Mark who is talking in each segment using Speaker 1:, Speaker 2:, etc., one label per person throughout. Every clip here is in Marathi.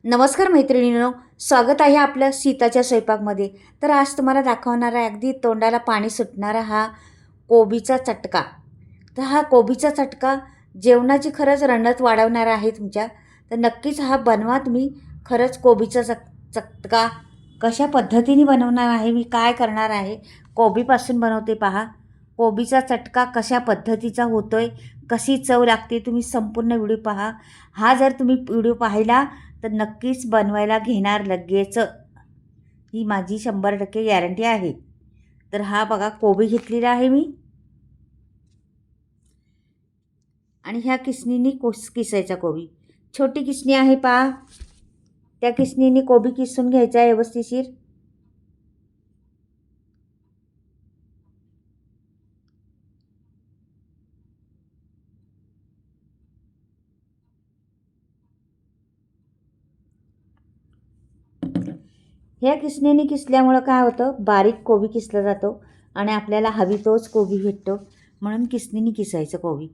Speaker 1: नमस्कार मैत्रिणींनो, स्वागत आहे आपलं सीताच्या स्वयंपाकमध्ये. तर आज तुम्हाला दाखवणार आहे अगदी तोंडाला पाणी सुटणारा हा कोबीचा चटका. तर हा कोबीचा चटका जेवणाची खरंच रणत वाढवणार आहे तुमच्या. तर नक्कीच हा बनवा तुम्ही. खरंच कोबीचा चटका कशा पद्धतीने बनवणार आहे, मी काय करणार आहे, कोबीपासून बनवते पहा. कोबीचा चटका कशा पद्धतीचा होतोय, कशी चव लागते, तुम्ही संपूर्ण व्हिडिओ पहा. हा जर तुम्ही व्हिडिओ पाहिला तर नक्कीच बनवायला घेणार लगेच. ही माझी 100% गॅरंटी आहे. तर हा बघा कोबी घेतलेला आहे मी आणि ह्या किसणीने किसायचा कोबी. छोटी किसणी आहे पहा, त्या किसणीने कोबी किसून घ्यायचा आहे व्यवस्थिशीर. ह्या किसणीने किसल्यामुळं काय होतं, बारीक कोबी किसला जातो आणि आपल्याला हवी तोच कोबी भेटतो. म्हणून किसणीने किसायचं कोबी.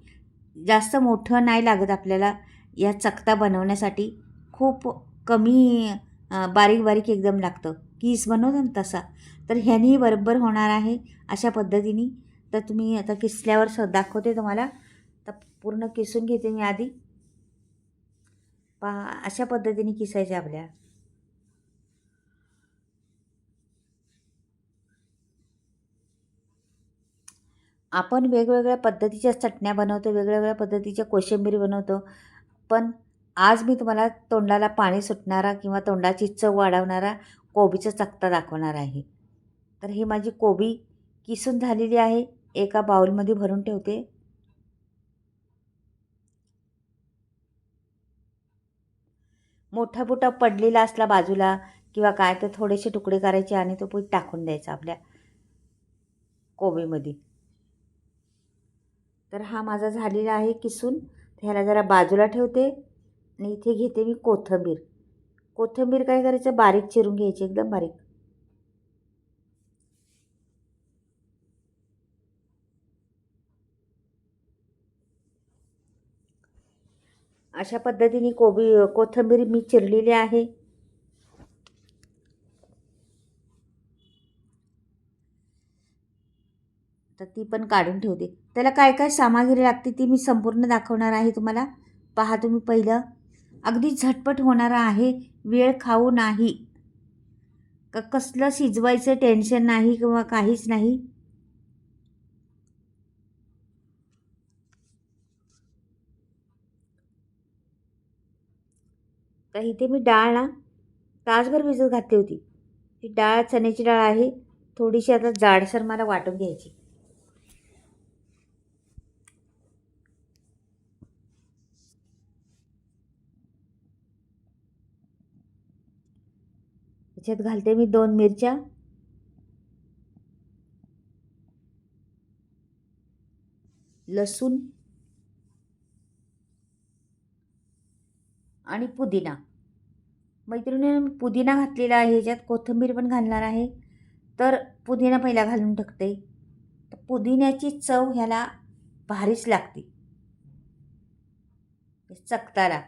Speaker 1: जास्त मोठं नाही लागत आपल्याला या चकता बनवण्यासाठी. खूप कमी बारीक बारीक एकदम लागतं, कीस बनवतो ना तसा. तर ह्यानी बरोबर होणार आहे अशा पद्धतीने. तर तुम्ही आता किसल्यावर दाखवते तुम्हाला. तर पूर्ण किसून घेते मी आधी. पहा अशा पद्धतीने किसायचे आपल्या. आपण वेगवेगळ्या पद्धतीच्या चटण्या बनवतो, वेगवेगळ्या पद्धतीच्या कोशिंबीर बनवतो. पण आज मी तुम्हाला तोंडाला पाणी सुटणारा किंवा तोंडाची चव वाढवणारा कोबीचा चकता दाखवणार आहे. तर ही माझी कोबी किसून झालेली आहे. एका बाउलमध्ये भरून ठेवते. मोठा पडलेला असला बाजूला किंवा काय, तर थोडेसे तुकडे करायचे आणि तो पीठ टाकून द्यायचा आपल्या कोबीमध्ये. तर हा माझा झालेला आहे किसून. ह्याला जरा बाजूला ठेवते आणि इथे घेते मी कोथिंबीर. कोथिंबीर काय करायचं, बारीक चिरून घ्यायची, एकदम बारीक. अशा पद्धतीने कोथिंबीर मी चिरलेली आहे. तर ती पण काढून ठेवते. त्याला काय काय सामग्री लागते ती मी संपूर्ण दाखवणार आहे तुम्हाला. पहा तुम्ही पहिलं. अगदी झटपट होणारा आहे, वेळ खाऊ नाही. कसलं शिजवायचं टेन्शन नाही किंवा काहीच नाही. तर इथे मी डाळ ना तासभर भिजत घातली होती. ही डाळ चण्याची डाळ आहे. थोडीशी आता जाडसर मला वाटून घ्यायची. त्याच्यात घालते मी 2 मिरच्या, लसूण आणि पुदिना. मैत्रिणीने पुदिना घातलेला आहे, ह्याच्यात कोथिंबीर पण घालणार आहे. तर पुदिना पहिला घालून टाकते. तर पुदिन्याची चव ह्याला भारीच लागते चकताला.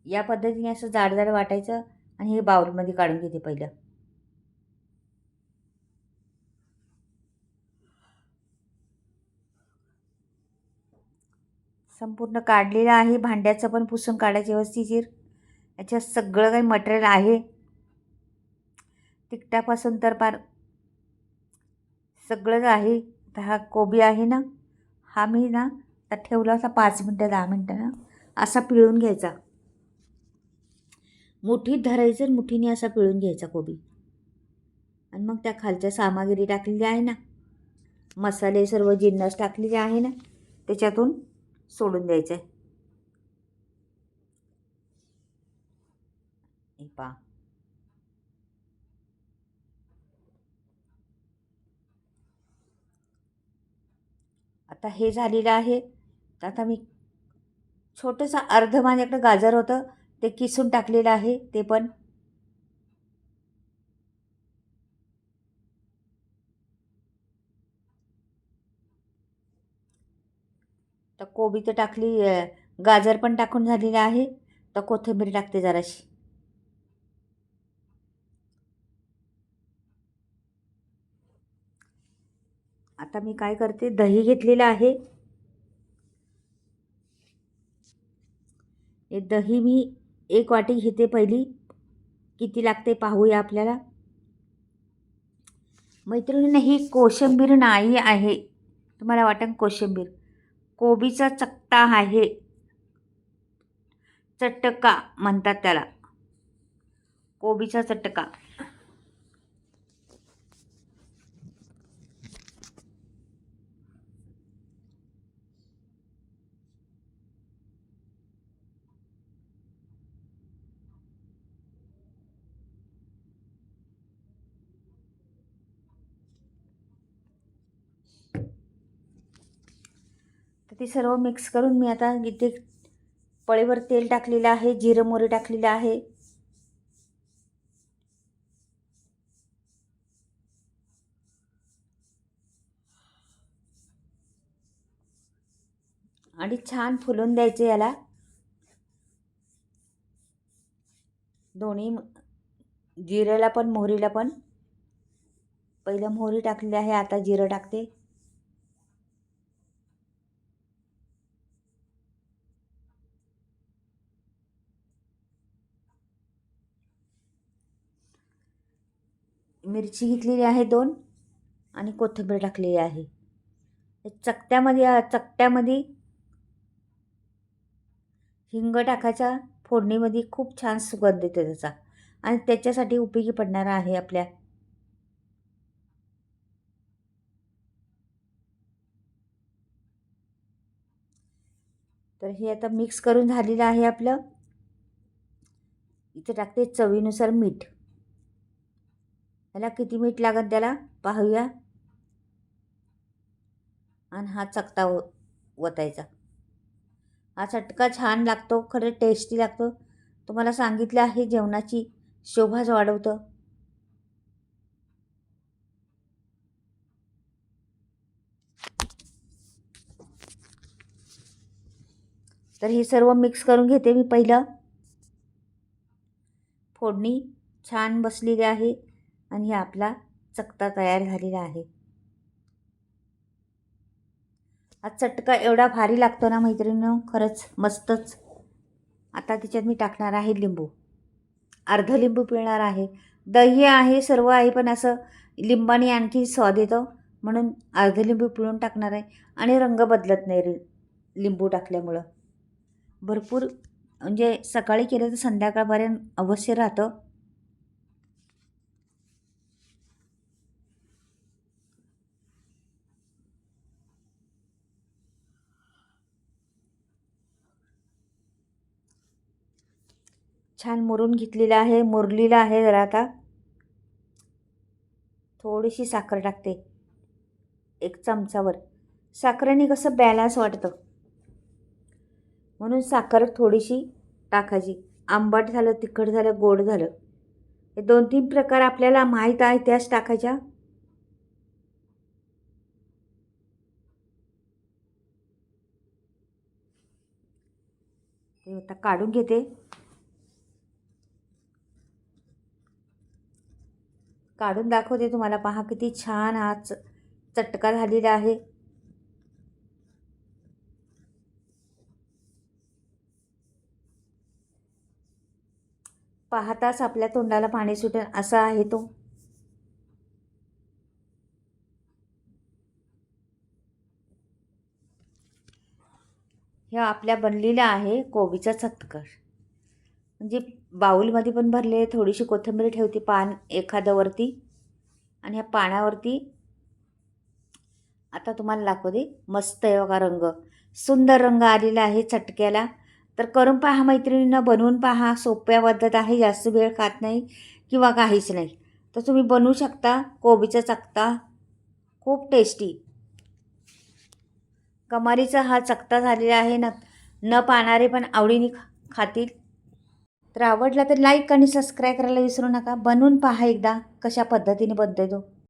Speaker 1: या पद्धतीने असं जाड जाड वाटायचं आणि हे बाउलमध्ये काढून घेते पहिलं. संपूर्ण काढलेलं आहे. भांड्याचं पण पुसून काढायचे व्यवस्थिशीर. याच्यात सगळं काही मटेरियल आहे, तिखटापासून तर पार सगळंच आहे. तर हा कोबी आहे ना, हा मी ना तर ठेवला होता 5 मिनटं 10 मिनटं ना, असा पिळून घ्यायचा. मुठीत धरायचं आणि मुठीने असा पिळून घ्यायचा कोबी. आणि मग त्या खालच्या सामग्री टाकलेली आहे ना, मसाले सर्व जिन्नस टाकलेले आहे ना, त्याच्यातून सोडून द्यायचं आहे. हे पहा. आता हे झालेलं आहे. तर आता मी छोटंसं अर्ध माझ्याकडे गाजर होतं, ते किसून टाकलेलं आहे ते पण. तर कोबी तर टाकली, गाजर पण टाकून झालेलं आहे. तर कोथिंबीर टाकते जराशी. आता मी काय करते, दही घेतलेलं आहे. हे दही मी 1 वाटी घेते. पहिली किती लागते पाहूया आपल्याला. मैत्रिणींनो, ही कोशिंबीर नाही आहे. तुम्हाला वाटेल कोशिंबीर, कोबीचा चकता आहे. चटका म्हणतात त्याला, कोबीचा चटका. तर ते सर्व मिक्स करून मी आता इथे पळीवर तेल टाकलेलं आहे, जिरं मोहरी टाकलेलं आहे. आणि छान फुलून द्यायचे याला. दोन्ही जिऱ्याला पण मोहरीला पण. पहिलं मोहरी टाकलेली आहे, आता जिरं टाकते. मिरची घेतलेली आहे 2 आणि कोथिंबीर टाकलेली आहे. चकत्यामध्ये हिंग टाकायचा. फोडणीमध्ये खूप छान सुगंध येतो त्याचा आणि त्याच्यासाठी उपयोगी पडणारा आहे आपल्या. तर हे आता मिक्स करून झालेलं आहे आपलं. इथे टाकते चवीनुसार मीठ. याला किती मीठ लागत त्याला पाहूया. आणि हा चकता ओतायचा. हा चटका छान लागतो, खरं टेस्टी लागतो. तुम्हाला सांगितलं आहे, जेवणाची शोभाच वाढवतं. तर हे सर्व मिक्स करून घेते मी. पहिलं फोडणी छान बसलेली आहे आणि हा आपला चकता तयार झालेला आहे. हा चटका एवढा भारी लागतो ना मैत्रिणींनो, खरंच मस्तच. आता त्याच्यात मी टाकणार आहे लिंबू. अर्ध लिंबू पिळणार आहे. दही आहे, सर्व आहे, पण असं लिंबाने आणखी स्वाद येतो म्हणून अर्ध लिंबू पिळून टाकणार आहे. आणि रंग बदलत नाही लिंबू टाकल्यामुळं. भरपूर म्हणजे सकाळी केलं तर संध्याकाळपर्यंत अवश्य राहतं. छान मुरून घेतलेलं आहे, मुरलेलं आहे जरा. आता थोडीशी साखर टाकते, 1 चमचावर. साखरेने कसं बॅलन्स वाटतं म्हणून साखर थोडीशी टाकायची. आंबट झालं, तिखट झालं, गोड झालं, हे 2-3 प्रकार आपल्याला माहीत आहे त्याच टाकायच्या. ते आता काढून घेते. काढून दाखवते तुम्हाला. पहा किती छान हा चटका झालेला आहे. पाहताच आपल्या तोंडाला पाणी सुटेल असा आहे तो. हे आपल्या बनलेला आहे कोबीचा चटका. म्हणजे बाऊलमध्ये पण भरले. थोडीशी कोथिंबीर ठेवते पान एखाद्यावरती आणि ह्या पानावरती. आता तुम्हाला दाखवते. मस्त आहे बघा, रंग सुंदर रंग आलेला आहे चटक्याला. तर करून पहा मैत्रिणींना, बनवून पहा. सोप्या पद्धत आहे, जास्त वेळ खात नाही किंवा काहीच नाही. तर तुम्ही बनवू शकता कोबीचा चकता. खूप टेस्टी कमारीचा हा चकता झालेला आहे. न पाहणारे पण आवडीने खातील. तर आवडला तर लाईक आणि सबस्क्राईब करायला विसरू नका. बनवून पहा एकदा कशा पद्धतीने बनतोय तो.